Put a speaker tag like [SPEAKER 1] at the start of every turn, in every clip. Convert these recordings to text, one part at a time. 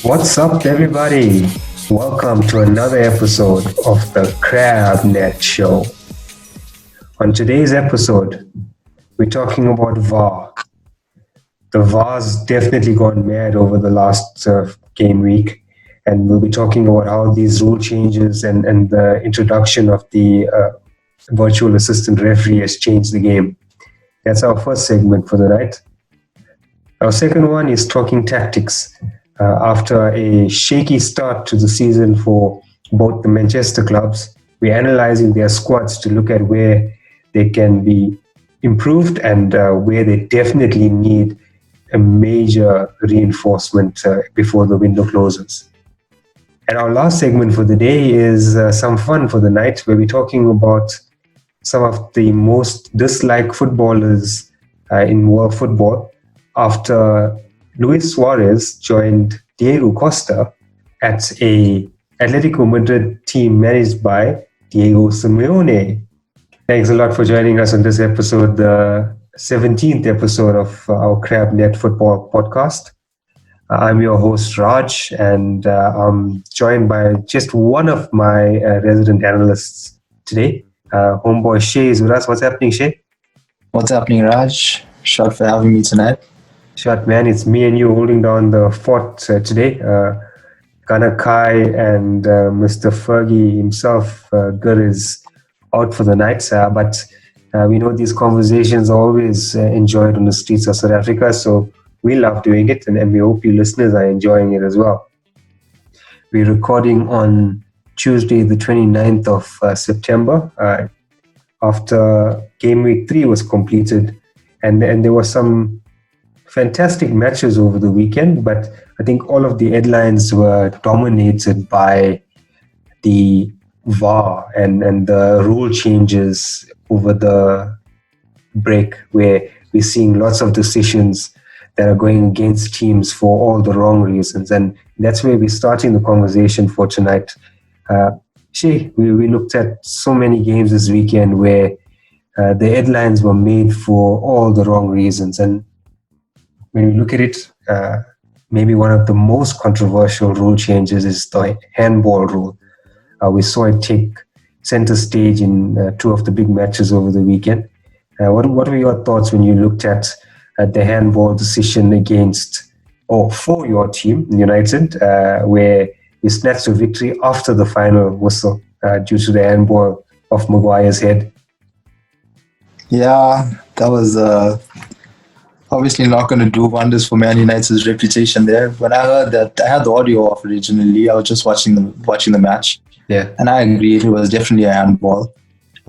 [SPEAKER 1] What's up, everybody? Welcome to another episode of the CrabNet Show. On today's episode, we're talking about VAR. The VAR's definitely gone mad over the last game week, and we'll be talking about how these rule changes and the introduction of the virtual assistant referee has changed the game. That's our first segment for the night. Our second one is talking tactics. After a shaky start to the season for both the Manchester clubs, we're analyzing their squads to look at where they can be improved and where they definitely need a major reinforcement before the window closes. And our last segment for the day is some fun for the night, where we're talking about some of the most disliked footballers in world football after Luis Suarez joined Diego Costa at a Atletico Madrid team managed by Diego Simeone. Thanks a lot for joining us on this episode, the 17th episode of our CrabNet Football podcast. I'm your host, Raj, and I'm joined by just one of my resident analysts today. Homeboy Shay is with us. What's happening, Shay?
[SPEAKER 2] What's happening, Raj? Shot for having me tonight.
[SPEAKER 1] Shot, man. It's me and you holding down the fort today. Gunnar Kai and Mr. Fergie himself, Gur, is out for the night. But we know these conversations are always enjoyed on the streets of South Africa, so we love doing it, and we hope you listeners are enjoying it as well. We're recording on Tuesday, the 29th of September, after game week 3 was completed, and there were some fantastic matches over the weekend, but I think all of the headlines were dominated by the VAR and the rule changes over the break, where we're seeing lots of decisions that are going against teams for all the wrong reasons. And that's where we're starting the conversation for tonight. Shay, we looked at so many games this weekend where the headlines were made for all the wrong reasons. And when we look at it, maybe one of the most controversial rule changes is the handball rule. We saw it take center stage in 2 of the big matches over the weekend. What were your thoughts when you looked at the handball decision against, or for your team, United, where you snatched a victory after the final whistle due to the handball of Maguire's head?
[SPEAKER 2] Yeah, that was obviously not going to do wonders for Man United's reputation there. When I heard that, I had the audio off originally. I was just watching the match.
[SPEAKER 1] Yeah.
[SPEAKER 2] And I agree, it was definitely a handball.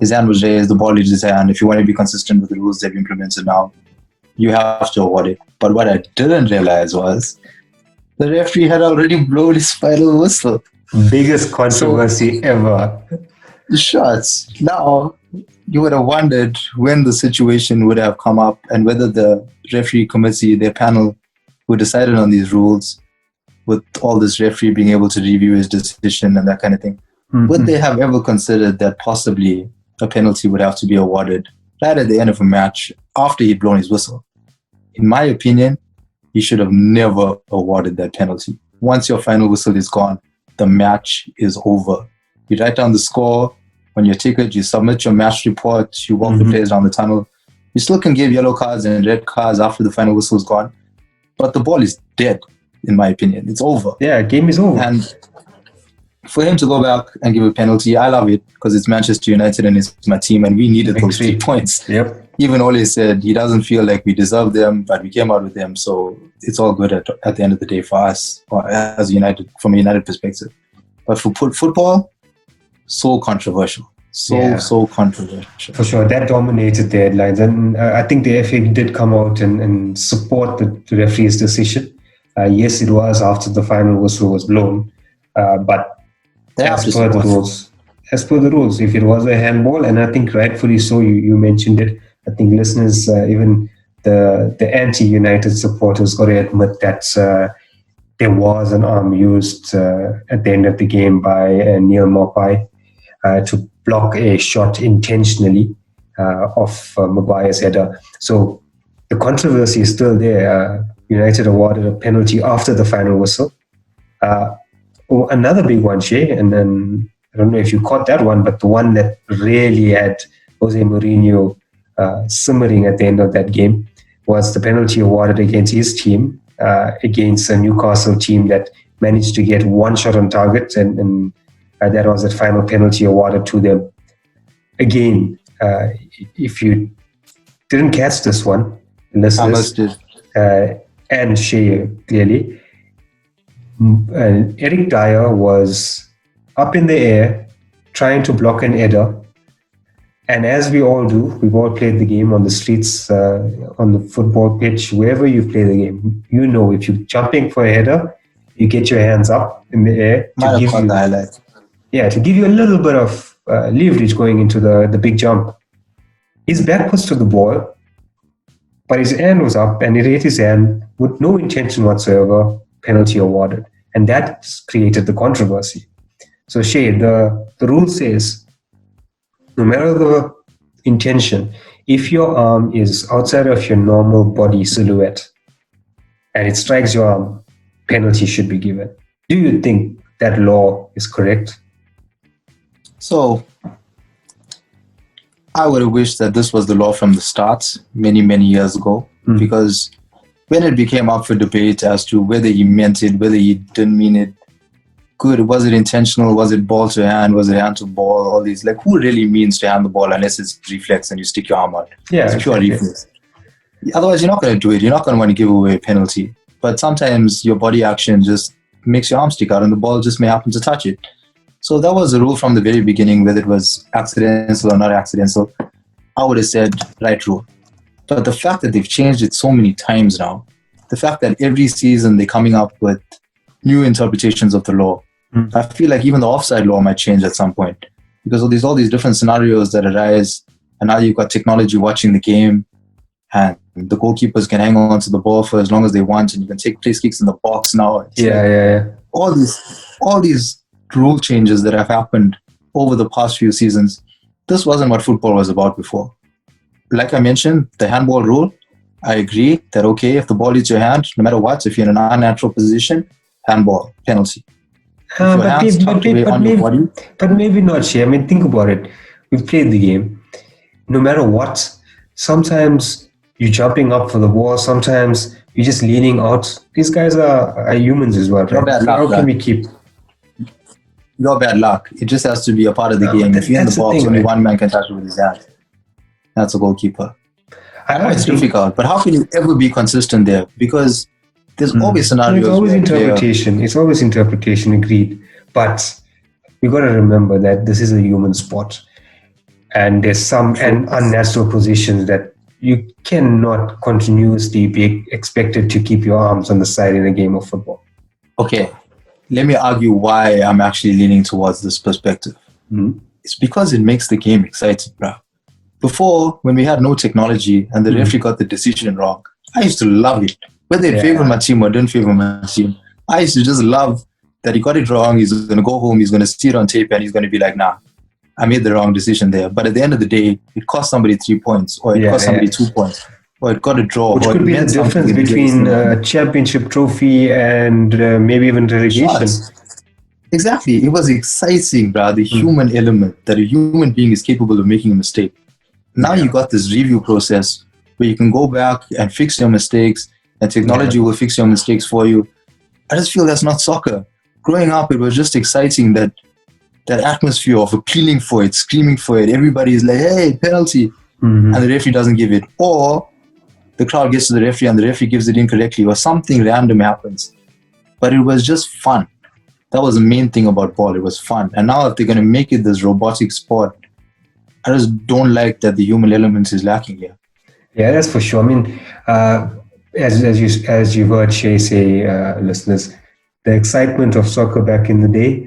[SPEAKER 2] His hand was raised, the ball reached his hand. If you want to be consistent with the rules they've implemented now, you have to award it. But what I didn't realize was the referee had already blown his final whistle.
[SPEAKER 1] Biggest controversy ever.
[SPEAKER 2] The shots. Now, you would have wondered when the situation would have come up and whether the referee committee, their panel, who decided on these rules, with all this referee being able to review his decision and that kind of thing, would they have ever considered that possibly a penalty would have to be awarded right at the end of a match after he'd blown his whistle? In my opinion, he should have never awarded that penalty. Once your final whistle is gone, the match is over. You write down the score on your ticket, you submit your match report, you walk the players down the tunnel. You still can give yellow cards and red cards after the final whistle is gone, but the ball is dead, in my opinion. It's over.
[SPEAKER 1] Yeah, game is over.
[SPEAKER 2] And for him to go back and give a penalty, I love it because it's Manchester United and it's my team, and we needed those 3 points.
[SPEAKER 1] Yep.
[SPEAKER 2] Even Ole said he doesn't feel like we deserve them, but we came out with them, so it's all good at the end of the day for us, or as United, from a United perspective. But for football, so controversial. So controversial.
[SPEAKER 1] For sure, that dominated the headlines. And I think the FA did come out and support the referee's decision. Yes, it was after the final whistle was blown, but as per the rules, if it was a handball, and I think rightfully so, you mentioned it, I think listeners, even the anti-United supporters, got to admit that there was an arm used at the end of the game by Neil Maupay to block a shot intentionally of Maguire's header. So the controversy is still there. United awarded a penalty after the final whistle. Another big one, Shay, and then I don't know if you caught that one, but the one that really had Jose Mourinho simmering at the end of that game was the penalty awarded against his team, against a Newcastle team that managed to get one shot on target, and that was the final penalty awarded to them. Again, if you didn't catch this one, listeners, and Shay, clearly, Eric Dyer was up in the air trying to block an header. And as we all do, we've all played the game on the streets, on the football pitch, wherever you play the game. You know, if you're jumping for a header, you get your hands up in the air to give you a little bit of leverage going into the big jump. His back was to the ball, but his hand was up and it hit his hand with no intention whatsoever. Penalty awarded, and that created the controversy. So Shay, the rule says no matter the intention, if your arm is outside of your normal body silhouette and it strikes your arm, penalty should be given. Do you think that law is correct?
[SPEAKER 2] So I would have wished that this was the law from the start many years ago, because when it became up for debate as to whether he meant it, whether he didn't mean it, was it intentional, was it ball to hand, was it hand to ball, all these, like, who really means to hand the ball unless it's reflex and you stick your arm out?
[SPEAKER 1] Yeah,
[SPEAKER 2] it's pure reflex. Otherwise, you're not going to do it. You're not going to want to give away a penalty. But sometimes your body action just makes your arm stick out and the ball just may happen to touch it. So that was the rule from the very beginning, whether it was accidental or not accidental. I would have said right rule. But the fact that they've changed it so many times now, the fact that every season they're coming up with new interpretations of the law, I feel like even the offside law might change at some point, because of all these different scenarios that arise, and now you've got technology watching the game, and the goalkeepers can hang on to the ball for as long as they want, and you can take place kicks in the box now. All these rule changes that have happened over the past few seasons, this wasn't what football was about before. Like I mentioned, the handball rule, I agree that, okay, if the ball hits your hand, no matter what, if you're in an unnatural position, handball, penalty.
[SPEAKER 1] But maybe not, Shay. I mean, think about it. We've played the game. No matter what, sometimes you're jumping up for the ball, sometimes you're just leaning out. These guys are humans as well, right? How can we keep...
[SPEAKER 2] Your bad luck. It just has to be a part of the game. If you're in the box, only one man can touch it with his hand. That's a goalkeeper. I know it's difficult, but how can you ever be consistent there? Because there's always scenarios.
[SPEAKER 1] It's always interpretation. It's always interpretation, agreed. But we got to remember that this is a human sport. And there's some unnatural positions that you cannot continuously be expected to keep your arms on the side in a game of football.
[SPEAKER 2] Okay. Let me argue why I'm actually leaning towards this perspective. It's because it makes the game exciting, bro. Before, when we had no technology and the referee got the decision wrong, I used to love it. Whether it favored my team or didn't favor my team, I used to just love that he got it wrong. He's going to go home, he's going to see it on tape, and he's going to be like, nah, I made the wrong decision there. But at the end of the day, it cost somebody 3 points, or it cost somebody 2 points, or it got a draw.
[SPEAKER 1] Which could be the difference between a championship trophy and maybe even relegation.
[SPEAKER 2] Exactly. It was exciting, bro. The human element, that a human being is capable of making a mistake. Now you got this review process where you can go back and fix your mistakes, and technology will fix your mistakes for you. I just feel that's not soccer. Growing up, it was just exciting, that atmosphere of appealing for it, screaming for it. Everybody is like, hey, penalty. And the referee doesn't give it. Or the crowd gets to the referee and the referee gives it incorrectly, or something random happens. But it was just fun. That was the main thing about ball. It was fun. And now if they're going to make it this robotic sport, I just don't like that the human element is lacking here.
[SPEAKER 1] Yeah, that's for sure. I mean, as you heard Shay say, listeners, the excitement of soccer back in the day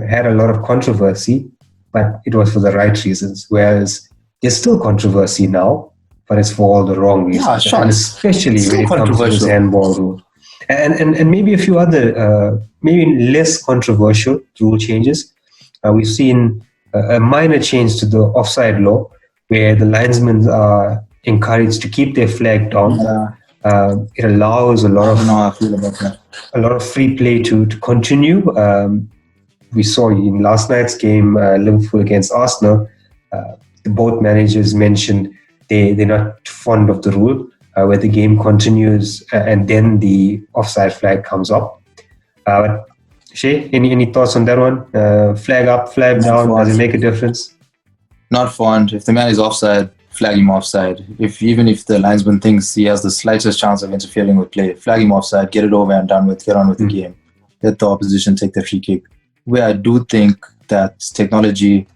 [SPEAKER 1] had a lot of controversy, but it was for the right reasons. Whereas there's still controversy now, but it's for all the wrong reasons. Yeah, sure. And especially when it comes to this handball rule. And maybe a few other, maybe less controversial rule changes. We've seen a minor change to the offside law, where the linesmen are encouraged to keep their flag down It allows a lot
[SPEAKER 2] I don't know
[SPEAKER 1] of
[SPEAKER 2] how I feel about that.
[SPEAKER 1] free play to continue. We saw in last night's game, Liverpool against Arsenal, both managers mentioned they're not fond of the rule where the game continues and then the offside flag comes up. But Shay, any thoughts on that one? Flag up, flag
[SPEAKER 2] Not
[SPEAKER 1] down, does it
[SPEAKER 2] fond.
[SPEAKER 1] make a difference?
[SPEAKER 2] Not fond. If the man is offside, flag him offside. Even if the linesman thinks he has the slightest chance of interfering with play, flag him offside, get it over and done with, get on with the game. Let the opposition take the free kick. Where I do think that technology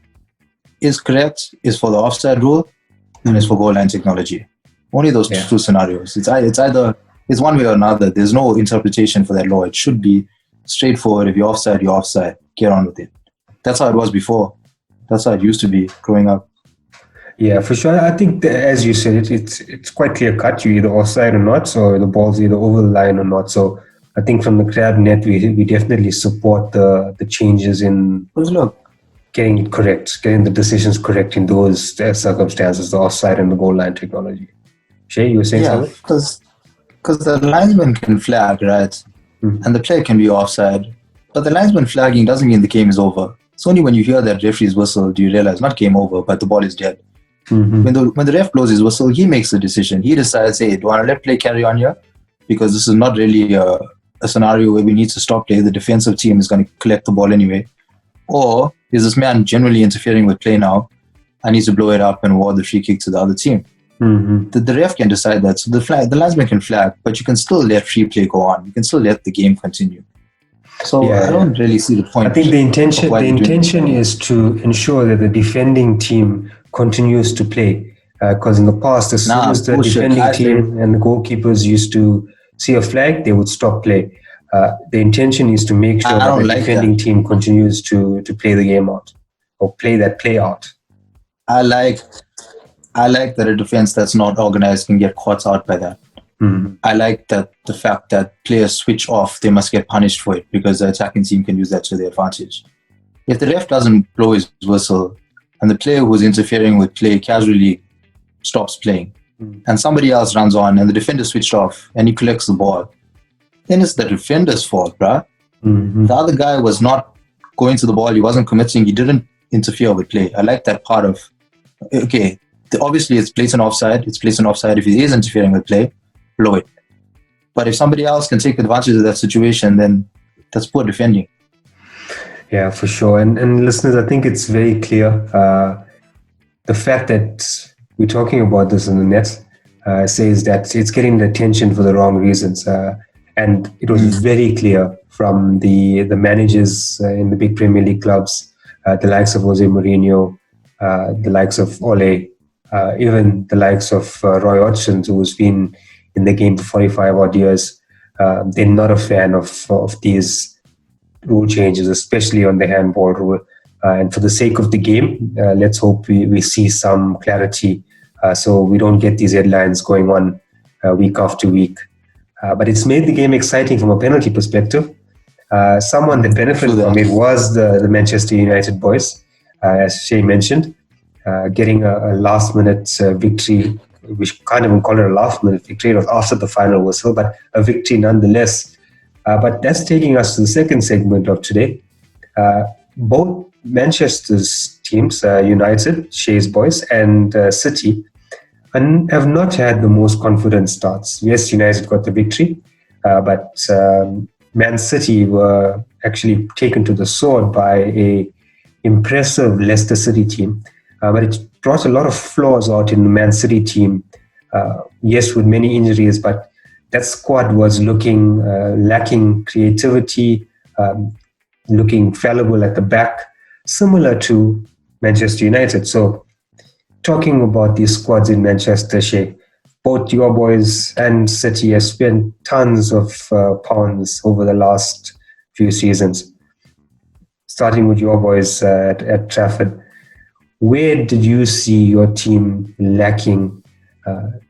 [SPEAKER 2] is correct is for the offside rule and it's for goal line technology. Only those two scenarios. It's either one way or another. There's no interpretation for that law. It should be straightforward. If you're offside, you're offside. Get on with it. That's how it was before. That's how it used to be growing up.
[SPEAKER 1] Yeah, for sure. I think, as you said, it's quite clear cut. You're either offside or not, so the ball's either over the line or not. So I think from the Crab Net, we definitely support the changes in getting it correct, getting the decisions correct in those circumstances, the offside and the goal line technology. Shay, you were saying something?
[SPEAKER 2] Because the linesman can flag, right? And the player can be offside. But the linesman flagging doesn't mean the game is over. It's only when you hear that referee's whistle do you realize not game over, but the ball is dead. When the ref blows his whistle, he makes the decision. He decides, hey, do I want to let play carry on here? Because this is not really a scenario where we need to stop play. The defensive team is going to collect the ball anyway. Or is this man generally interfering with play now? I need to blow it up and award the free kick to the other team. The ref can decide that. So the linesman can flag, but you can still let free play go on. You can still let the game continue. So I don't really see the point.
[SPEAKER 1] I think the intention is to ensure that the defending team continues to play. Because in the past, as soon as the defending team and the goalkeepers used to see a flag, they would stop play. The intention is to make sure that the defending team continues to play the game out or play that play out.
[SPEAKER 2] I like that a defense that's not organized can get caught out by that. I like that the fact that players switch off, they must get punished for it because the attacking team can use that to their advantage. If the ref doesn't blow his whistle and the player who's interfering with play casually stops playing and somebody else runs on and the defender switched off and he collects the ball, then it's the defender's fault, bruh. The other guy was not going to the ball, he wasn't committing, he didn't interfere with play. I like that part of, okay, obviously it's blatant offside. It's blatant offside. If he is interfering with play, blow it. But if somebody else can take advantage of that situation, then that's poor defending.
[SPEAKER 1] Yeah, for sure. And listeners, I think it's very clear. The fact that we're talking about this in the net says that it's getting the attention for the wrong reasons. And it was very clear from the managers in the big Premier League clubs, the likes of Jose Mourinho, the likes of Ole, even the likes of Roy Hodgson, who's been in the game for 45 odd years. They're not a fan of these rule changes, especially on the handball rule. And for the sake of the game, let's hope we see some clarity so we don't get these headlines going on week after week. But it's made the game exciting from a penalty perspective. Someone that benefited from it was the Manchester United boys, as Shay mentioned, getting a last-minute victory. We can't even call it a last-minute victory. It was after the final whistle, but a victory nonetheless. But that's taking us to the second segment of today. Both Manchester's teams, United, Shay's boys, and City, have not had the most confident starts. Yes, United got the victory, but Man City were actually taken to the sword by a impressive Leicester City team. But it brought a lot of flaws out in the Man City team. Yes, with many injuries, but that squad was looking lacking creativity, looking fallible at the back, similar to Manchester United. So talking about these squads in Manchester, Shay, both your boys and City have spent tons of pounds over the last few seasons. Starting with your boys at Trafford, where did you see your team lacking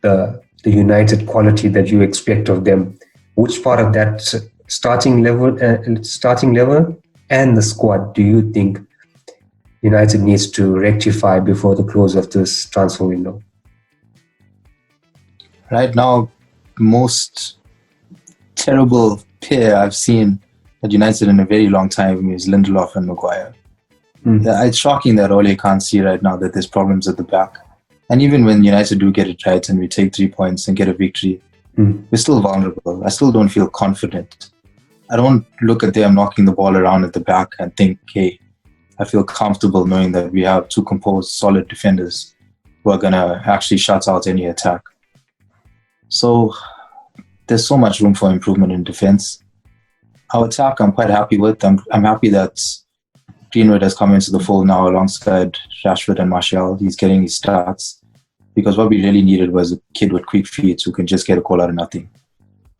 [SPEAKER 1] the United quality that you expect of them? Which part of that starting level and the squad do you think United needs to rectify before the close of this transfer window?
[SPEAKER 2] Right now, most terrible pair I've seen at United in a very long time is Lindelof and Maguire. Yeah, it's shocking that Ole can't see right now that there's problems at the back. And even when United do get it right and we take 3 points and get a victory, we're still vulnerable. I still don't feel confident. I don't look at them knocking the ball around at the back and think, hey, I feel comfortable knowing that we have 2 composed, solid defenders who are going to actually shut out any attack. So there's so much room for improvement in defense. Our attack, I'm quite happy with. I'm happy that Greenwood has come into the fold now alongside Rashford and Martial. He's getting his starts because what we really needed was a kid with quick feet who can just get a goal out of nothing.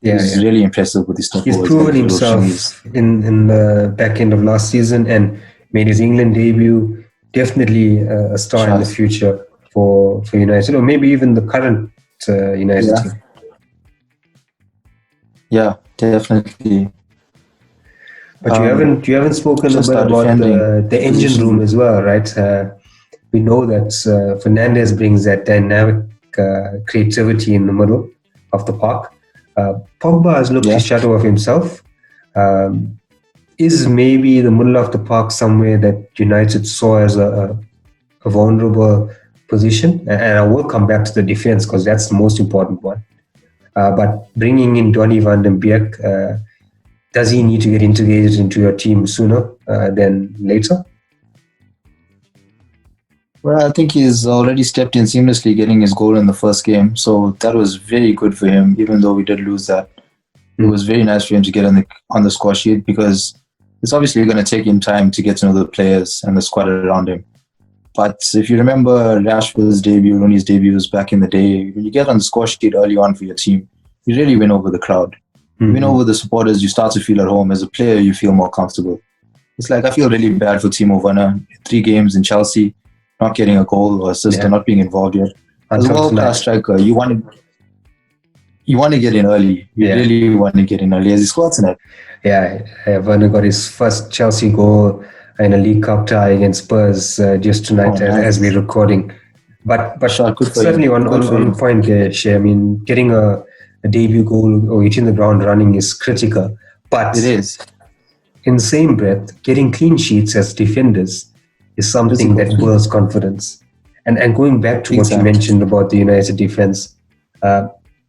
[SPEAKER 2] He's really impressive with his stuff.
[SPEAKER 1] He's proven himself in the back end of last season and made his England debut. Definitely a star in the future for United, or maybe even the current United team.
[SPEAKER 2] Yeah, definitely.
[SPEAKER 1] But you haven't spoken a bit about the engine room as well, right? We know that Fernandes brings that dynamic creativity in the middle of the park. Pogba has looked a shadow of himself. Is maybe the middle of the park somewhere that United saw as a vulnerable position? And I will come back to the defense because that's the most important one. But bringing in Donny van den Beek, does he need to get integrated into your team sooner than later?
[SPEAKER 2] Well, I think he's already stepped in seamlessly, getting his goal in the first game. So that was very good for him, even though we did lose that. It was very nice for him to get on the score sheet because it's obviously going to take him time to get to know the players and the squad around him. But if you remember Rashford's debut, Rooney's debuts back in the day, when you get on the score sheet early on for your team, you really win over the crowd. You win over the supporters, you start to feel at home. As a player, you feel more comfortable. It's like I feel really bad for Timo Werner. 3 games in Chelsea, not getting a goal or assist or not being involved yet. As a world-class striker, you want to get in early. You really want to get in early. As he scored tonight.
[SPEAKER 1] Yeah, Werner got his first Chelsea goal in a League Cup tie against Spurs just tonight as we're recording. But certainly on point there, Shay. I mean, getting a debut goal or hitting the ground running is critical. But
[SPEAKER 2] it is.
[SPEAKER 1] In the same breath, getting clean sheets as defenders is something that builds confidence. And going back to what you mentioned about the United defense,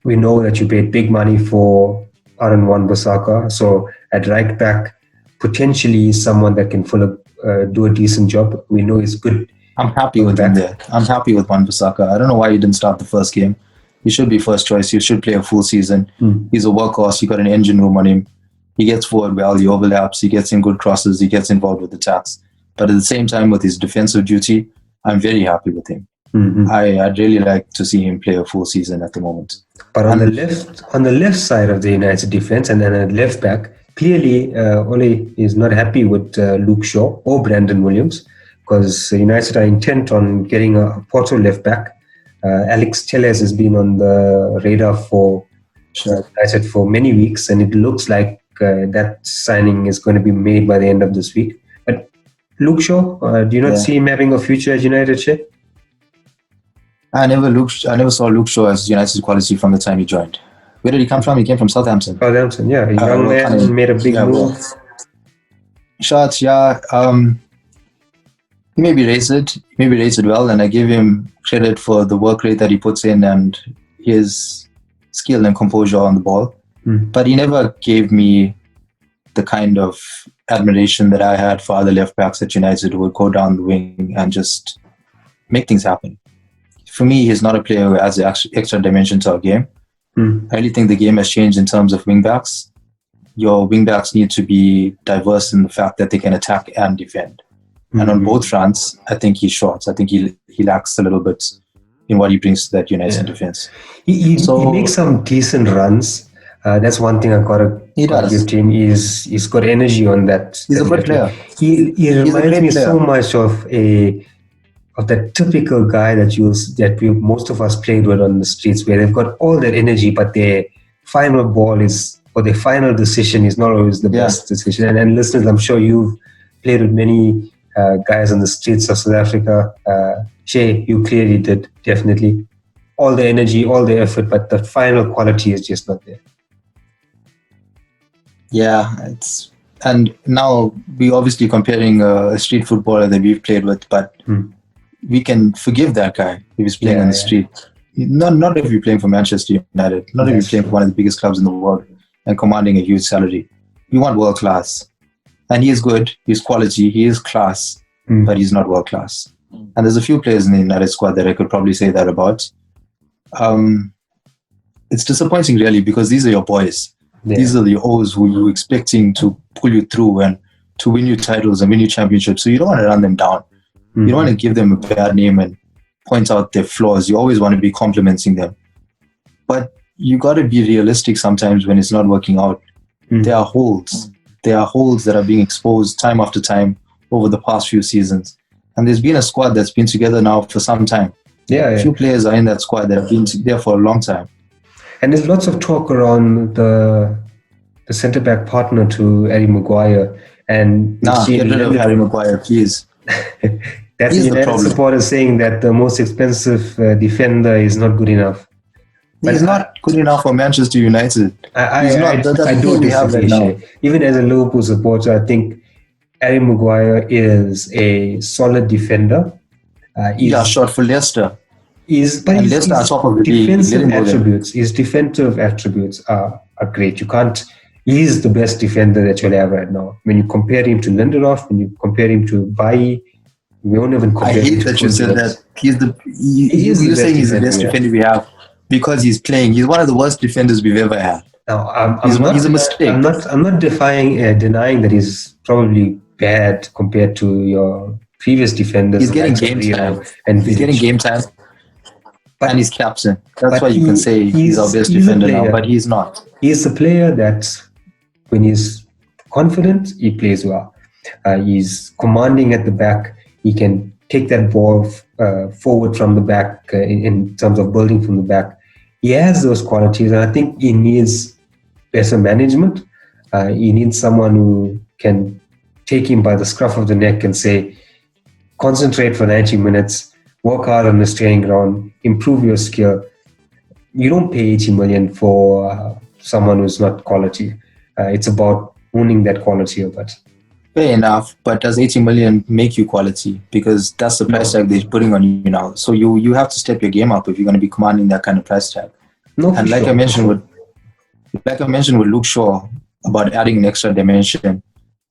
[SPEAKER 1] we know that you paid big money for Aaron Wan-Bissaka. So at right back, potentially someone that can do a decent job. We know he's good.
[SPEAKER 2] I'm happy with him there. I'm happy with Wan-Bissaka. I don't know why he didn't start the first game. He should be first choice. He should play a full season. He's a workhorse. He got an engine room on him. He gets forward well. He overlaps. He gets in good crosses. He gets involved with attacks. But at the same time, with his defensive duty, I'm very happy with him. I'd really like to see him play a full season at the moment.
[SPEAKER 1] But on the left side of the United defense and then at left back, clearly Ole is not happy with Luke Shaw or Brandon Williams because United are intent on getting a Porto left back. Alex Telles has been on the radar for United for many weeks, and it looks like that signing is going to be made by the end of this week. But Luke Shaw, do you not see him having a future at United, Shay?
[SPEAKER 2] I never saw Luke Shaw as United's quality from the time he joined. Where did he come from? He came from Southampton.
[SPEAKER 1] Southampton, yeah. A young man made a big move.
[SPEAKER 2] Shots, he may be rated well, and I give him credit for the work rate that he puts in and his skill and composure on the ball. But he never gave me the kind of admiration that I had for other left backs at United who would go down the wing and just make things happen. For me, he's not a player who adds extra dimension to our game. I really think the game has changed in terms of wing backs. Your wing backs need to be diverse in the fact that they can attack and defend. And on both fronts, I think he's short. I think he lacks a little bit in what he brings to that United defense.
[SPEAKER 1] He makes some decent runs. That's one thing I gotta give to him. He's got energy on that.
[SPEAKER 2] He's a good player.
[SPEAKER 1] He reminds me so much of that typical guy that most of us played with on the streets, where they've got all that energy, but their final ball their final decision is not always the best decision. And listeners, I'm sure you've played with many guys on the streets of South Africa. Shay, you clearly did, definitely. all the energy, all the effort, but the final quality is just not there.
[SPEAKER 2] Yeah, and now we obviously comparing a street footballer that we've played with, but we can forgive that guy if he's playing on the street. Not if you're playing for Manchester United, not if you're playing for one of the biggest clubs in the world and commanding a huge salary. You want world class, and he is good. He's quality. He is class, but he's not world class. And there's a few players in the United squad that I could probably say that about. It's disappointing, really, because these are your boys. Yeah. These are the O's who you're expecting to pull you through and to win you titles and win you championships. So you don't want to run them down. You don't want to give them a bad name and point out their flaws. You always want to be complimenting them. But you got to be realistic sometimes when it's not working out. There are holes. There are holes that are being exposed time after time over the past few seasons. And there's been a squad that's been together now for some time. A few players are in that squad that have been there for a long time.
[SPEAKER 1] And there's lots of talk around the centre-back partner to Harry Maguire. And
[SPEAKER 2] get rid of Harry Maguire, please.
[SPEAKER 1] That's the United supporters saying that the most expensive defender is not good enough.
[SPEAKER 2] But he's not good enough for Manchester United.
[SPEAKER 1] I do disagree now. Even as a Liverpool supporter, I think Harry Maguire is a solid defender.
[SPEAKER 2] Short for Leicester.
[SPEAKER 1] Leicester are top of the league. His defensive attributes are great. He's the best defender that you'll have right now. When you compare him to Lindelof, when you compare him to Bailly, we won't even compare him to... I hate
[SPEAKER 2] that you said that. You're saying he's the best defender we have because he's playing. He's one of the worst defenders we've ever had.
[SPEAKER 1] No,
[SPEAKER 2] he's a mistake.
[SPEAKER 1] I'm not denying that he's probably bad compared to your previous defenders.
[SPEAKER 2] He's getting game time. He's getting game time. And he's captain. That's why you can say he's our best defender now, but he's not.
[SPEAKER 1] He's a player that, when he's confident, he plays well. He's commanding at the back. He can take that ball forward from the back in terms of building from the back. He has those qualities, and I think he needs better management. He needs someone who can take him by the scruff of the neck and say, concentrate for 90 minutes, work hard on this training ground, improve your skill. You don't pay 80 million for someone who's not quality. It's about owning that quality of it.
[SPEAKER 2] Fair enough, but does 80 million make you quality? Because that's the price tag they're putting on you now. So you have to step your game up if you're going to be commanding that kind of price tag. And like I mentioned with Luke Shaw about adding an extra dimension,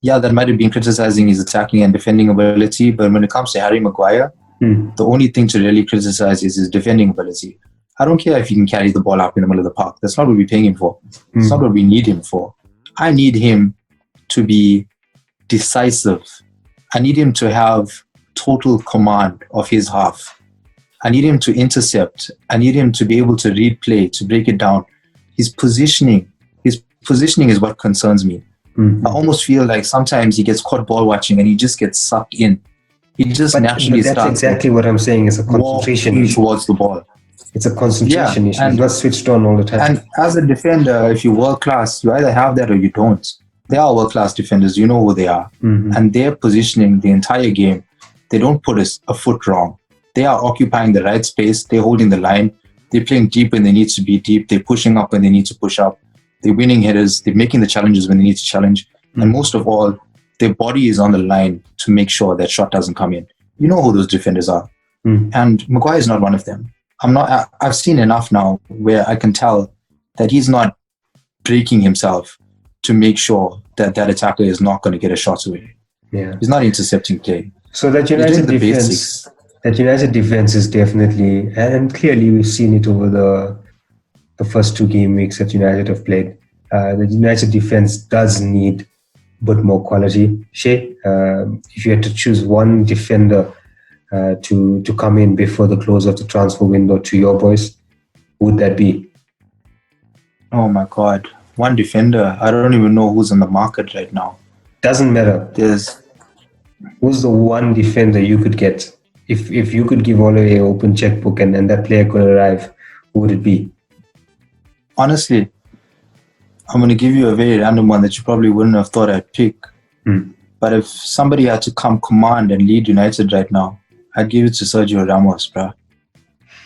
[SPEAKER 2] that might have been criticizing his attacking and defending ability, but when it comes to Harry Maguire, the only thing to really criticize is his defending ability. I don't care if he can carry the ball up in the middle of the park. That's not what we're paying him for. It's not what we need him for. I need him to be decisive. I need him to have total command of his half. I need him to intercept. I need him to be able to read play, to break it down. His positioning is what concerns me. I almost feel like sometimes he gets caught ball watching and he just gets sucked in. He just naturally starts.
[SPEAKER 1] That's exactly what I'm saying. It's a concentration issue
[SPEAKER 2] towards the ball.
[SPEAKER 1] It's a concentration issue. He's not switched on all the time.
[SPEAKER 2] And as a defender, if you're world class, you either have that or you don't. They are world class defenders. You know who they are, and they're positioning the entire game. They don't put a foot wrong. They are occupying the right space. They're holding the line. They're playing deep when they need to be deep. They're pushing up when they need to push up. They're winning headers. They're making the challenges when they need to challenge. And most of all, their body is on the line to make sure that shot doesn't come in. You know who those defenders are. And Maguire is not one of them. I've seen enough now where I can tell that he's not breaking himself to make sure that attacker is not going to get a shot away. He's not intercepting play.
[SPEAKER 1] So that United defense is definitely, and clearly we've seen it over the first 2 game weeks that United have played. The United defense does need a bit more quality. Shay, if you had to choose one defender to come in before the close of the transfer window to your boys, who would that be?
[SPEAKER 2] Oh my God. One defender. I don't even know who's on the market right now.
[SPEAKER 1] Doesn't matter. Who's the one defender you could get? If you could give Ole an open checkbook and that player could arrive, who would it be?
[SPEAKER 2] Honestly, I'm going to give you a very random one that you probably wouldn't have thought I'd pick. But if somebody had to come command and lead United right now, I'd give it to Sergio Ramos, bro.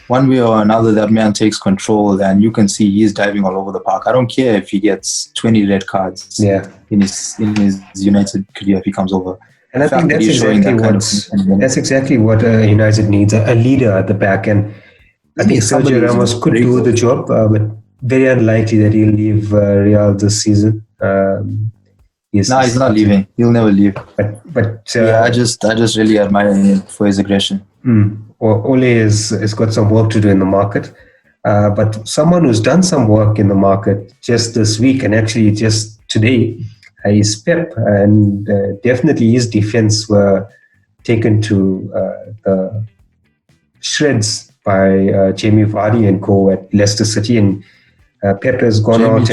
[SPEAKER 2] one way or another, that man takes control, and you can see he's diving all over the park. I don't care if he gets 20 red cards in his United career if he comes over.
[SPEAKER 1] And I think that's exactly what United needs, a leader at the back. And I think Sergio Ramos could do the job, but very unlikely that he'll leave Real this season.
[SPEAKER 2] He's not leaving. He'll never leave.
[SPEAKER 1] But
[SPEAKER 2] I just really admire him for his aggression.
[SPEAKER 1] Ole has got some work to do in the market. But someone who's done some work in the market just this week, and actually just today, is Pep. And definitely his defense were taken to the shreds by Jamie Vardy and co at Leicester City. And Pep has gone out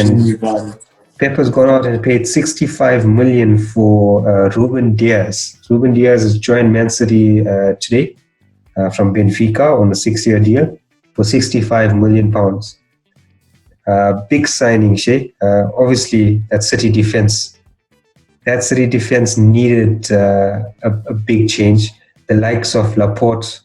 [SPEAKER 1] and paid 65 million for Ruben Diaz. Ruben Diaz has joined Man City today from Benfica on a 6-year deal for 65 million pounds. Big signing, Shay. Obviously, that City defense needed a big change. The likes of Laporte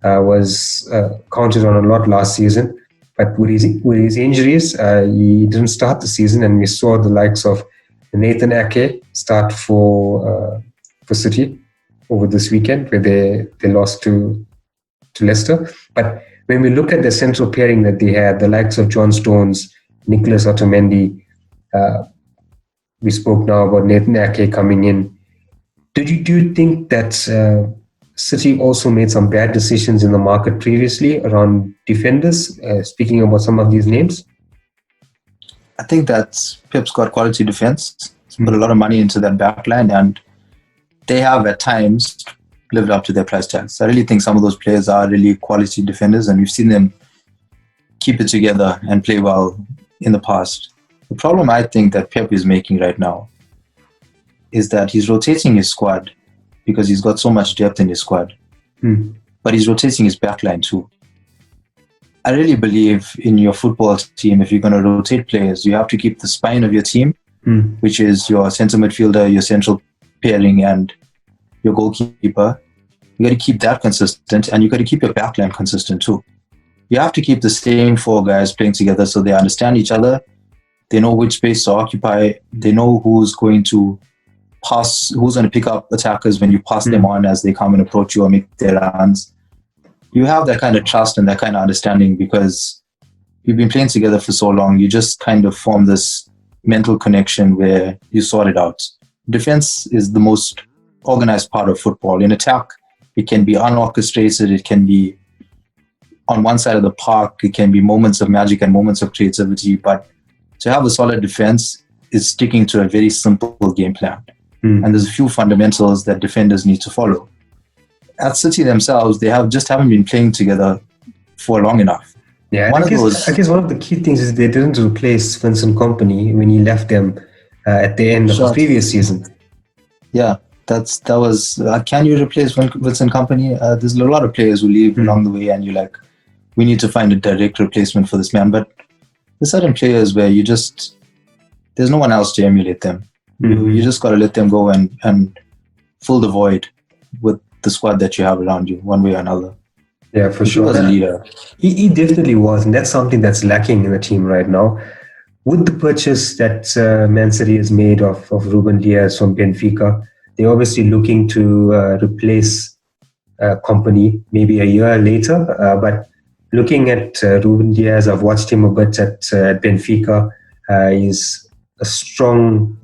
[SPEAKER 1] was counted on a lot last season. But with his injuries, he didn't start the season, and we saw the likes of Nathan Ake start for City over this weekend, where they lost to Leicester. But when we look at the central pairing that they had, the likes of John Stones, Nicholas Otamendi, we spoke now about Nathan Ake coming in. Do you think that City also made some bad decisions in the market previously around defenders, speaking about some of these names?
[SPEAKER 2] I think that Pep's got quality defense. He's put a lot of money into that backline, and they have at times lived up to their price tags. I really think some of those players are really quality defenders, and we've seen them keep it together and play well in the past. The problem I think that Pep is making right now is that he's rotating his squad because he's got so much depth in his squad. But he's rotating his backline too. I really believe in your football team, if you're going to rotate players, you have to keep the spine of your team, which is your centre midfielder, your central pairing, and your goalkeeper. You got to keep that consistent, and you got to keep your backline consistent too. You have to keep the same 4 guys playing together so they understand each other. They know which space to occupy. They know who's going to pass, who's going to pick up attackers when you pass them on as they come and approach you or make their runs. You have that kind of trust and that kind of understanding because you've been playing together for so long. You just kind of form this mental connection where you sort it out. Defense is the most organized part of football. In attack, it can be unorchestrated. It can be on one side of the park. It can be moments of magic and moments of creativity. But to have a solid defense is sticking to a very simple game plan. And there's a few fundamentals that defenders need to follow. At City themselves, they haven't been playing together for long enough.
[SPEAKER 1] Yeah, I guess one of the key things is they didn't replace Vincent Kompany when he left them at the end of the previous season.
[SPEAKER 2] Yeah, that was. Can you replace Vincent Kompany? There's a lot of players who leave along the way, and you're like, we need to find a direct replacement for this man. But there's certain players where there's no one else to emulate them. You just got to let them go and fill the void with the squad that you have around you, one way or another.
[SPEAKER 1] Yeah, for sure.
[SPEAKER 2] He was a leader.
[SPEAKER 1] He definitely was, and that's something that's lacking in the team right now. With the purchase that Man City has made of Ruben Diaz from Benfica, they're obviously looking to replace Kompany maybe a year later. But looking at Ruben Diaz, I've watched him a bit at Benfica. He's a strong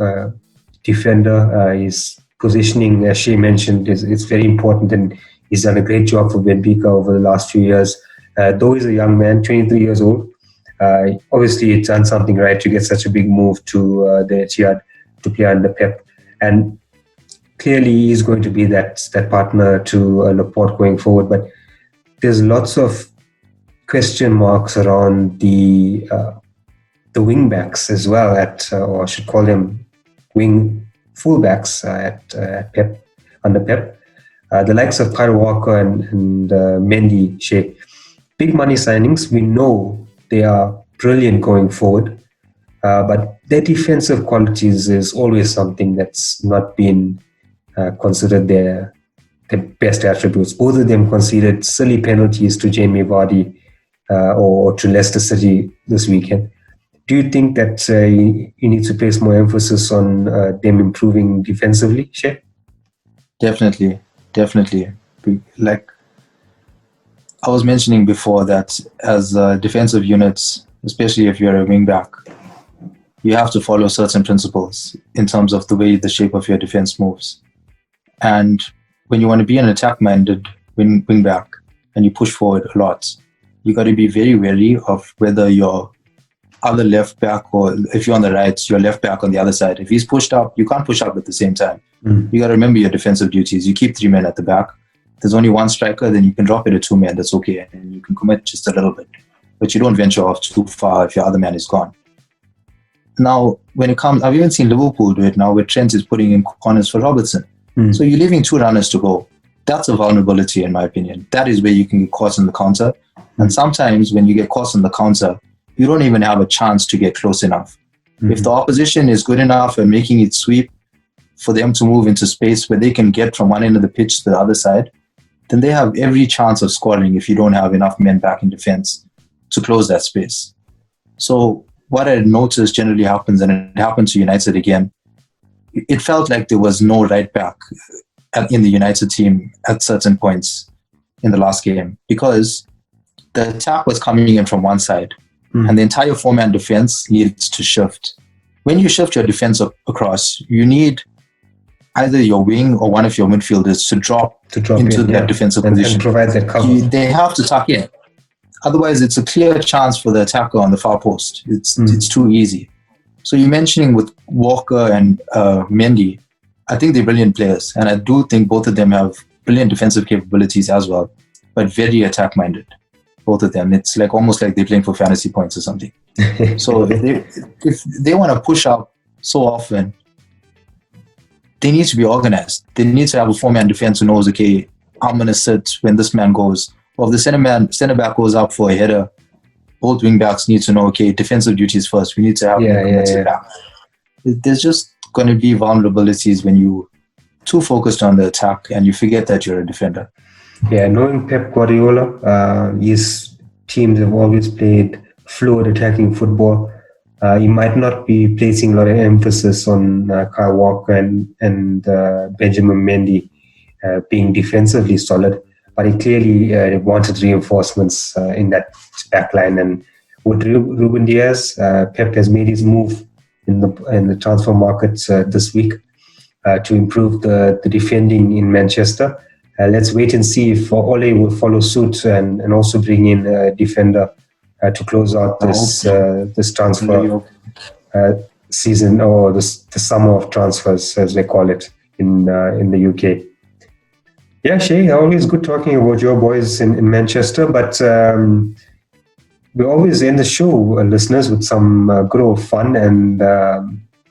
[SPEAKER 1] defender. His positioning, as Shay mentioned, is very important, and he's done a great job for Benfica over the last few years. Though he's a young man, 23 years old, obviously it's done something right to get such a big move to the Etihad to play under Pep. And clearly he's going to be that partner to Laporte going forward. But there's lots of question marks around the wing backs as well, or I should call them wing fullbacks at Pep, under Pep. The likes of Kyle Walker and Mendy, Shea. Big money signings. We know they are brilliant going forward. But their defensive qualities is always something that's not been considered their best attributes. Both of them conceded silly penalties to Jamie Vardy or to Leicester City this weekend. Do you think that you need to place more emphasis on them improving defensively, Shay?
[SPEAKER 2] Definitely. Like I was mentioning before, that as defensive units, especially if you're a wing back, you have to follow certain principles in terms of the way the shape of your defense moves. And when you want to be an attack-minded wing back and you push forward a lot, you got to be very wary of whether your other left back, or if you're on the right, your left back on the other side. If he's pushed up, you can't push up at the same time. You got to remember your defensive duties. You keep 3 men at the back. If there's only one striker, then you can drop it to 2 men. That's okay. And you can commit just a little bit. But you don't venture off too far if your other man is gone. Now, when it comes, I've even seen Liverpool do it now, where Trent is putting in corners for Robertson. So you're leaving 2 runners to go. That's a vulnerability, in my opinion. That is where you can get caught in the counter. And sometimes when you get caught in the counter, you don't even have a chance to get close enough. If the opposition is good enough at making it sweep for them to move into space where they can get from one end of the pitch to the other side, then they have every chance of scoring if you don't have enough men back in defense to close that space. So what I noticed generally happens, and it happened to United again, it felt like there was no right back in the United team at certain points in the last game, because the attack was coming in from one side and the entire 4-man defense needs to shift. When you shift your defense across, you need either your wing or one of your midfielders to drop into that defensive position
[SPEAKER 1] and provide that cover.
[SPEAKER 2] They have to tuck in. Otherwise, it's a clear chance for the attacker on the far post. It's too easy. So you're mentioning with Walker and Mendy, I think they're brilliant players. And I do think both of them have brilliant defensive capabilities as well, but very attack-minded, both of them. It's like almost like they're playing for fantasy points or something. So if they want to push up so often, they need to be organized. They need to have a 4-man defense who knows, okay, I'm going to sit when this man goes. Or if the center back goes up for a header, both wing backs need to know, okay, defensive duties first. We need to have back. There's just going to be vulnerabilities when you too focused on the attack and you forget that you're a defender.
[SPEAKER 1] Yeah, knowing Pep Guardiola, his teams have always played fluid attacking football. He might not be placing a lot of emphasis on Kyle Walker and Benjamin Mendy being defensively solid, but he clearly wanted reinforcements in that backline. And with Ruben Diaz, Pep has made his move in the transfer market this week to improve the defending in Manchester. Let's wait and see if Ole will follow suit and also bring in a defender to close out this transfer season, or the summer of transfers, as they call it in the UK. Yeah, Shay, always good talking about your boys in Manchester, but we always end the show, listeners, with some good old fun. And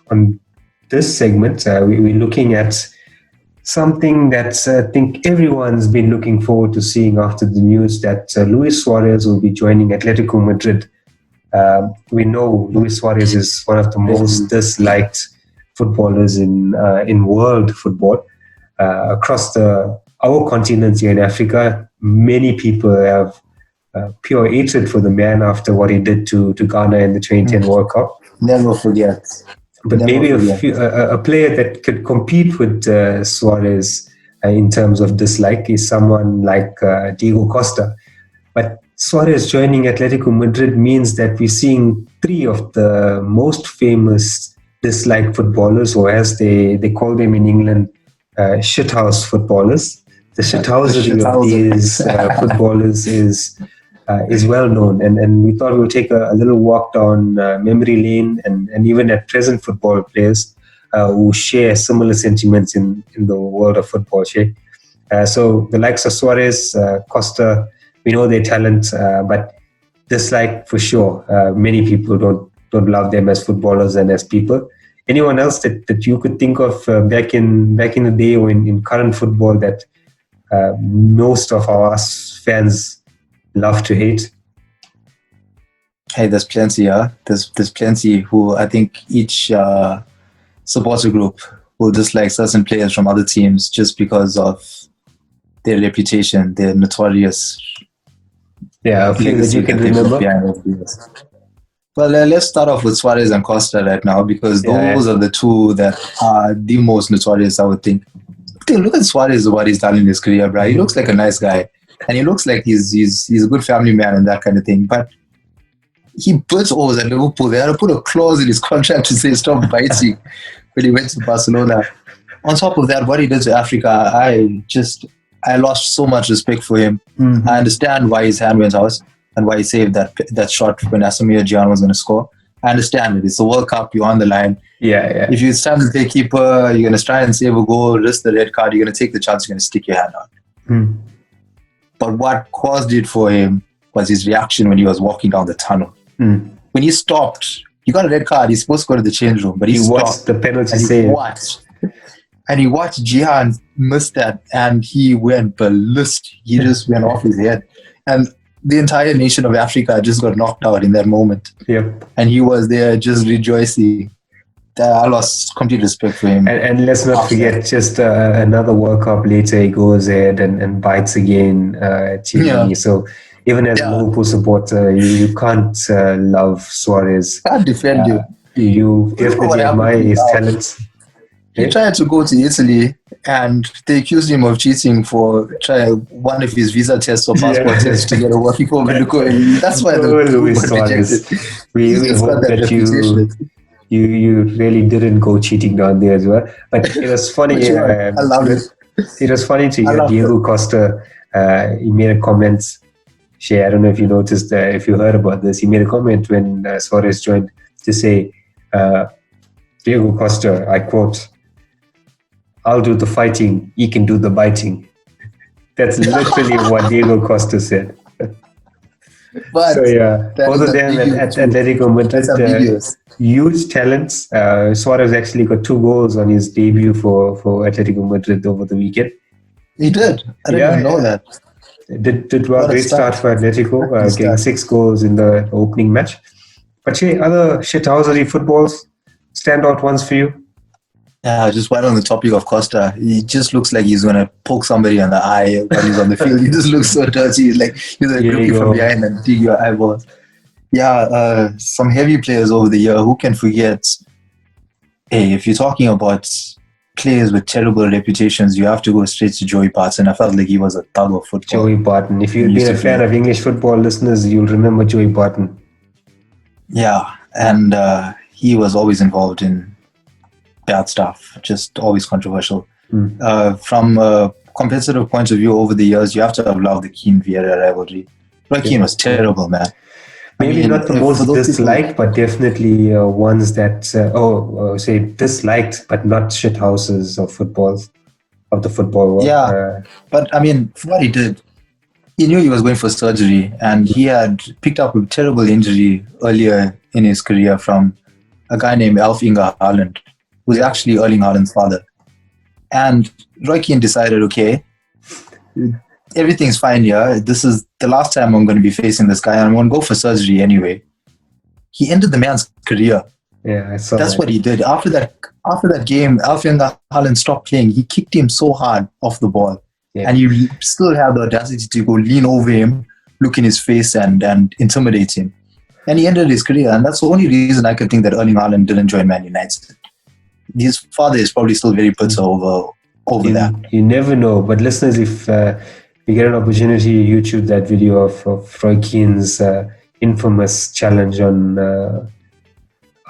[SPEAKER 1] on this segment, we're looking at something that I think everyone's been looking forward to seeing after the news that Luis Suarez will be joining Atletico Madrid. We know Luis Suarez is one of the most disliked footballers in world football. Across our continent here in Africa, many people have pure hatred for the man after what he did to Ghana in the 2010 World Cup.
[SPEAKER 2] Never forget.
[SPEAKER 1] But maybe a player that could compete with Suarez in terms of dislike is someone like Diego Costa. But Suarez joining Atletico Madrid means that we're seeing 3 of the most famous disliked footballers, or as they call them in England, shithouse footballers. The shithousery of these footballers is well known, and we thought we would take a little walk down memory lane and even at present football players who share similar sentiments in the world of football. So the likes of Suarez, Costa, we know their talent, but dislike for sure. Many people don't love them as footballers and as people. Anyone else that you could think of back in the day or in current football that most of our fans love to hate?
[SPEAKER 2] Hey, there's plenty, There's plenty who I think each supporter group will dislike certain players from other teams just because of their reputation, their notorious
[SPEAKER 1] Yeah, a few that
[SPEAKER 2] legacy
[SPEAKER 1] you can
[SPEAKER 2] that they put
[SPEAKER 1] remember.
[SPEAKER 2] behind over the years. Well, let's start off with Suarez and Costa right now because
[SPEAKER 1] Yeah,
[SPEAKER 2] those are the two that are the most notorious, I would think. Dude, look at Suarez, what he's done in his career, bro. He looks like a nice guy, and he looks like he's a good family man and that kind of thing. But he bit overs at Liverpool. They had to put a clause in his contract to say stop biting when he went to Barcelona. On top of that, what he did to Africa, I lost so much respect for him.
[SPEAKER 1] Mhm.
[SPEAKER 2] I understand why his hand went out and why he saved that shot when Asamoah Gyan was going to score. I understand it. It's the World Cup. You're on the line.
[SPEAKER 1] Yeah.
[SPEAKER 2] If you stand to play keeper, you're going to try and save a goal, risk the red card. You're going to take the chance. You're going to stick your hand out.
[SPEAKER 1] Mm.
[SPEAKER 2] But what caused it for him was his reaction when he was walking down the tunnel.
[SPEAKER 1] Mm.
[SPEAKER 2] When he stopped, he got a red card. He's supposed to go to the change room, but he
[SPEAKER 1] watched
[SPEAKER 2] stopped.
[SPEAKER 1] the penalty
[SPEAKER 2] and
[SPEAKER 1] save.
[SPEAKER 2] He watched Jihan miss that, and he went ballistic. He just went off his head. And the entire nation of Africa just got knocked out in that moment.
[SPEAKER 1] Yep.
[SPEAKER 2] And he was there just rejoicing. I lost complete respect for him.
[SPEAKER 1] And let's not forget, just another World Cup later, he goes ahead and bites again at Chile.
[SPEAKER 2] Yeah.
[SPEAKER 1] So even as a Liverpool supporter, you can't love Suarez.
[SPEAKER 2] Can't defend you.
[SPEAKER 1] You definitely admire his talents.
[SPEAKER 2] He tried to go to Italy and they accused him of cheating for one of his visa tests or passport tests to get a working permit. That's why the
[SPEAKER 1] Luis Suarez. We hope that you really didn't go cheating down there as well. But it was funny.
[SPEAKER 2] I love it.
[SPEAKER 1] It was funny to hear Diego Costa. He made a comment. Shay, I don't know if you noticed, if you heard about this. He made a comment when Suarez joined to say, Diego Costa, I quote, "I'll do the fighting, he can do the biting." That's literally what Diego Costa said.
[SPEAKER 2] But
[SPEAKER 1] so yeah, both of them at Atletico Madrid, huge talents. Suarez actually got 2 goals on his debut for Atletico Madrid over the weekend.
[SPEAKER 2] He did. I didn't even know that.
[SPEAKER 1] Did well, great start for Atletico, getting 6 goals in the opening match. But Shay, other shithousery footballs, standout ones for you?
[SPEAKER 2] Yeah, just right on the topic of Costa, he just looks like he's going to poke somebody in the eye when he's on the field. He just looks so dirty. Like he's going to grip you from behind and dig your eyeballs. Yeah, some heavy players over the year. Who can forget? Hey, if you're talking about players with terrible reputations, you have to go straight to Joey Barton. I felt like he was a thug of football.
[SPEAKER 1] Joey Barton. If you've been a fan of English football, listeners, you'll remember Joey Barton.
[SPEAKER 2] Yeah, and he was always involved in bad stuff, just always controversial. From a competitive point of view over the years, you have to have loved the Keane-Vieira rivalry. Keane was terrible, man.
[SPEAKER 1] Maybe not the most disliked, but definitely ones that, say disliked, but not shithouses of the football world.
[SPEAKER 2] Yeah, but I mean, for what he did, he knew he was going for surgery, and he had picked up a terrible injury earlier in his career from a guy named Alf Inge Haaland, who's actually Erling Haaland's father. And Roy Keane decided, okay, everything's fine here. This is the last time I'm going to be facing this guy, and I'm going to go for surgery anyway. He ended the man's career.
[SPEAKER 1] Yeah, I saw
[SPEAKER 2] That's what he did. After that game, Alf Inge Haaland stopped playing. He kicked him so hard off the ball. Yeah. And you still have the audacity to go lean over him, look in his face, and intimidate him. And he ended his career. And that's the only reason I could think that Erling Haaland didn't join Man United. His father is probably still very bitter over that.
[SPEAKER 1] You never know. But listeners, if you get an opportunity, YouTube that video of Roy Keane's infamous challenge on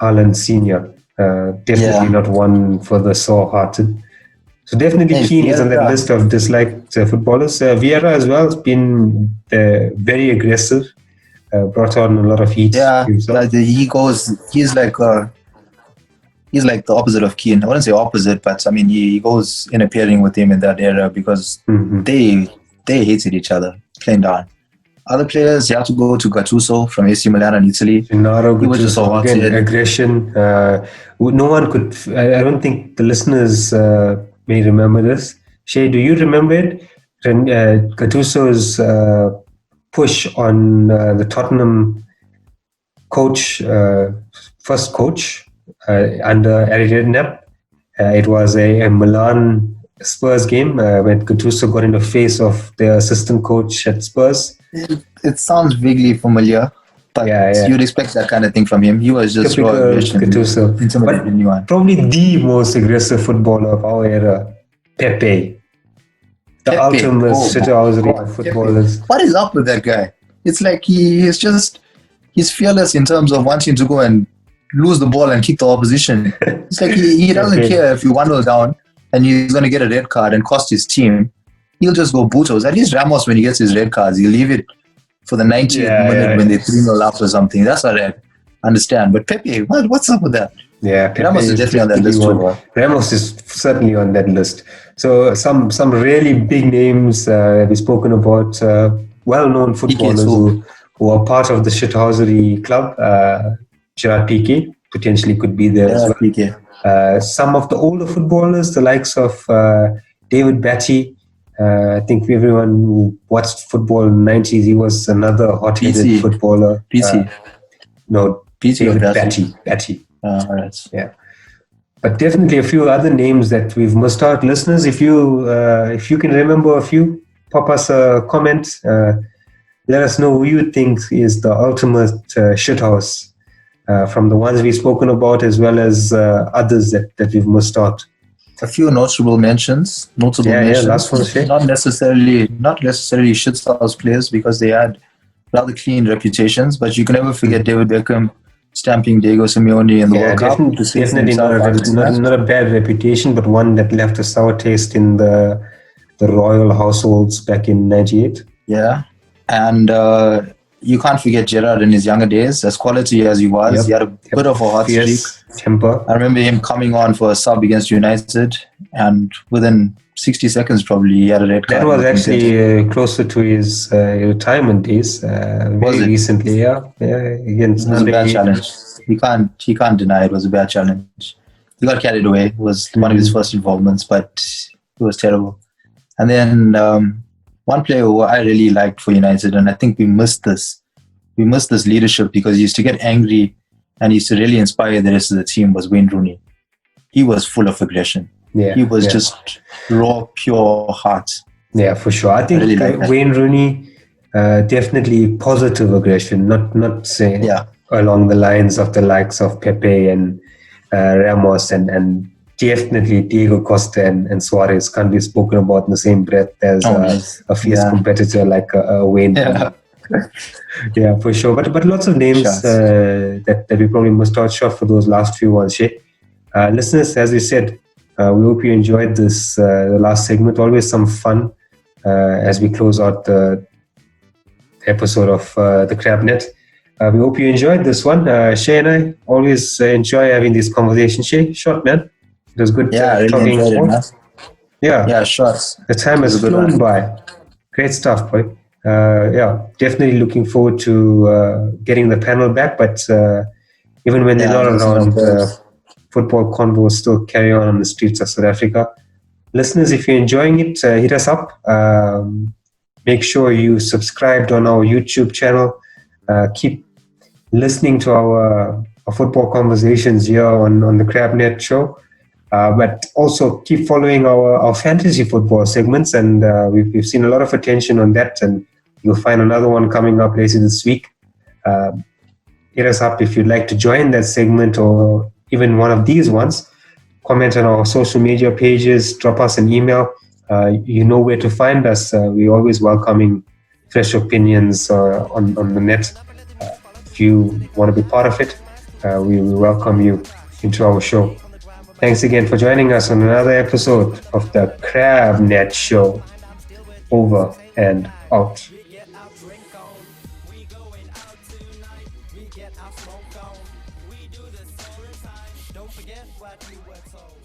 [SPEAKER 1] Haaland Senior. Definitely not one for the sore-hearted. So definitely Keane is on that list of disliked footballers. Vieira as well has been very aggressive, brought on a lot of heat.
[SPEAKER 2] Yeah, he's like the opposite of Keane. I wouldn't say opposite, but I mean he goes interfering with him in that era because they hated each other, plain down. Other players, you have to go to Gattuso from AC Milan in Italy.
[SPEAKER 1] Gennaro Gattuso, again, aggression. No one could. I don't think the listeners may remember this. Shay, do you remember it? Gattuso's push on the Tottenham coach, first coach under Eric Redknapp. It was a Milan Spurs game when Gattuso got in the face of the assistant coach at Spurs.
[SPEAKER 2] It sounds vaguely familiar, but
[SPEAKER 1] Yeah.
[SPEAKER 2] you'd expect that kind of thing from him. He was just raw
[SPEAKER 1] Typical
[SPEAKER 2] aggression,
[SPEAKER 1] Gattuso.
[SPEAKER 2] intimidating anyone.
[SPEAKER 1] Probably the most aggressive footballer of our era, Pepe. The
[SPEAKER 2] Pepe.
[SPEAKER 1] ultimate
[SPEAKER 2] Oh my
[SPEAKER 1] shithousery
[SPEAKER 2] God,
[SPEAKER 1] of footballers.
[SPEAKER 2] Pepe. What is up with that guy? It's like he's fearless in terms of wanting to go and lose the ball and kick the opposition. It's like he doesn't care if you 1-0 down and he's going to get a red card and cost his team. He'll just go butos. At least Ramos, when he gets his red cards, he'll leave it for the 90th minute when they're 3-0 up or something. That's what I understand. But Pepe, what's up with that?
[SPEAKER 1] Yeah, Pepe
[SPEAKER 2] Ramos is definitely on that list too.
[SPEAKER 1] Ramos is certainly on that list. So some really big names we've spoken about, well-known footballers who are part of the shithousery club. Gerard Piqué potentially could be there as well.
[SPEAKER 2] Piqué.
[SPEAKER 1] Some of the older footballers, the likes of David Batty. I think everyone who watched football in the 90s, he was another hot-headed footballer.
[SPEAKER 2] PC.
[SPEAKER 1] No,
[SPEAKER 2] PC
[SPEAKER 1] David Batty.
[SPEAKER 2] All right.
[SPEAKER 1] Yeah. But definitely a few other names that we've missed out. Listeners, if you can remember a few, pop us a comment. Let us know who you think is the ultimate shithouse from the ones we've spoken about, as well as others that we've missed out.
[SPEAKER 2] A few notable mentions.
[SPEAKER 1] Last one,
[SPEAKER 2] not necessarily shithouse players because they had rather clean reputations, but you can never forget David Beckham stamping Diego Simeone in the World Cup.
[SPEAKER 1] Definitely not a bad reputation, but one that left a sour taste in the royal households back in '98.
[SPEAKER 2] Yeah, and you can't forget Gerrard in his younger days. As quality as he was, he had a bit of a hot streak.
[SPEAKER 1] Temper.
[SPEAKER 2] I remember him coming on for a sub against United, and within 60 seconds probably he had a red card.
[SPEAKER 1] That was actually closer to his retirement days. Very recently, yeah. Against
[SPEAKER 2] it was a bad challenge. He can't deny it was a bad challenge. He got carried away. It was one of his first involvements, but it was terrible. And then one player who I really liked for United, and I think we missed this leadership because he used to get angry and he used to really inspire the rest of the team, was Wayne Rooney. He was full of aggression. Yeah, he was just raw, pure heart.
[SPEAKER 1] Yeah, for sure. I think really Wayne Rooney, definitely positive aggression, not saying along the lines of the likes of Pepe and Ramos and definitely Diego Costa and Suarez can't be spoken about in the same breath as a fierce competitor like Wayne. Yeah, for sure. But lots of names that we probably must out short for those last few ones. Listeners, as we said, we hope you enjoyed this the last segment. Always some fun as we close out the episode of the Crabnet. We hope you enjoyed this one. Shay and I always enjoy having these conversations. Shay, short man. It was good
[SPEAKER 2] really
[SPEAKER 1] talking.
[SPEAKER 2] Yeah, short.
[SPEAKER 1] The time has flown by. Great stuff, boy. Definitely looking forward to getting the panel back. But even when they're not around, football convos still carry on the streets of South Africa. Listeners, if you're enjoying it, hit us up. Make sure you subscribed on our YouTube channel. Keep listening to our football conversations here on the Crabnet show. But also keep following our fantasy football segments, and we've seen a lot of attention on that, and you'll find another one coming up later this week. Hit us up if you'd like to join that segment or even one of these ones. Comment on our social media pages, drop us an email. You know where to find us. We're always welcoming fresh opinions on the net. If you want to be part of it, we welcome you into our show. Thanks again for joining us on another episode of the Crabnet Show. Over and out. Don't forget what you were told.